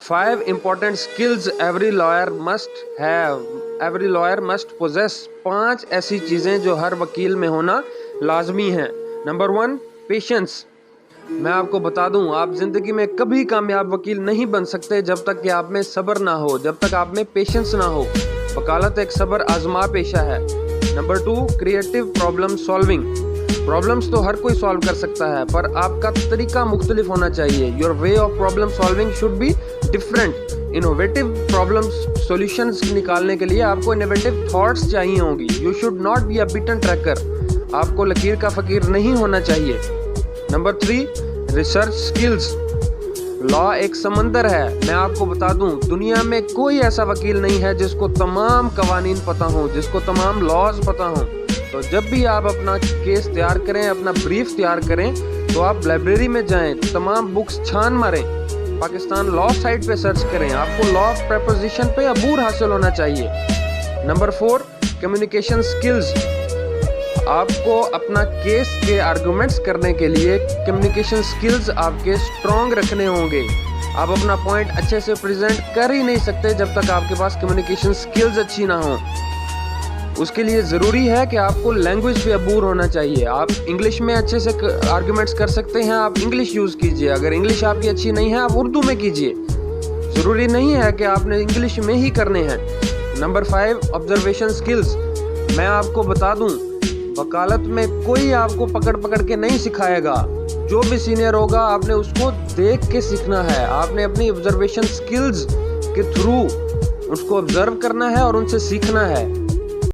5 important skills every lawyer must have. Every lawyer must possess. 5 ایسی چیزیں جو ہر وکیل میں ہونا لازمی ہیں. Number 1 patience. میں آپ کو بتا دوں آپ زندگی میں کبھی کامیاب وکیل نہیں بن سکتے جب تک کہ آپ میں صبر نہ ہو, جب تک آپ میں پیشنس نہ ہو. وکالت ایک صبر آزما پیشہ ہے. Number 2 creative problem solving. Problems تو ہر کوئی سالو کر سکتا ہے پر آپ کا طریقہ مختلف ہونا چاہیے. Your way of problem solving should be different. Innovative problem solutions نکالنے کے لیے آپ کو انوویٹو تھاٹس چاہیے ہوں گی. You should not be a beaten tracker. آپ کو لکیر کا فقیر نہیں ہونا چاہیے. Number 3 research skills. لا ایک سمندر ہے. میں آپ کو بتا دوں دنیا میں کوئی ایسا وکیل نہیں ہے جس کو تمام قوانین پتہ ہوں, جس کو تمام لاز پتہ ہوں. تو جب بھی آپ اپنا کیس تیار کریں, اپنا بریف تیار کریں تو آپ لائبریری میں جائیں, تمام بکس چھان ماریں, پاکستان لا سائٹ پہ سرچ کریں. آپ کو لا آف پریپوزیشن پہ عبور حاصل ہونا چاہیے. Number 4 communication skills. آپ کو اپنا کیس کے آرگومنٹس کرنے کے لیے کمیونیکیشن سکلز آپ کے اسٹرانگ رکھنے ہوں گے. آپ اپنا پوائنٹ اچھے سے پریزنٹ کر ہی نہیں سکتے جب تک آپ کے پاس کمیونیکیشن سکلز اچھی نہ ہوں. اس کے لیے ضروری ہے کہ آپ کو لینگویج پہ عبور ہونا چاہیے. آپ انگلش میں اچھے سے آرگومنٹس کر سکتے ہیں, آپ انگلش یوز کیجئے. اگر انگلش آپ کی اچھی نہیں ہے آپ اردو میں کیجئے. ضروری نہیں ہے کہ آپ نے انگلش میں ہی کرنے ہیں. Number 5 observation skills. میں آپ کو بتا دوں وکالت میں کوئی آپ کو پکڑ کے نہیں سکھائے گا. جو بھی سینئر ہوگا آپ نے اس کو دیکھ کے سیکھنا ہے. آپ نے اپنی آبزرویشن سکلز کے تھرو اس کو آبزرو کرنا ہے اور ان سے سیکھنا ہے.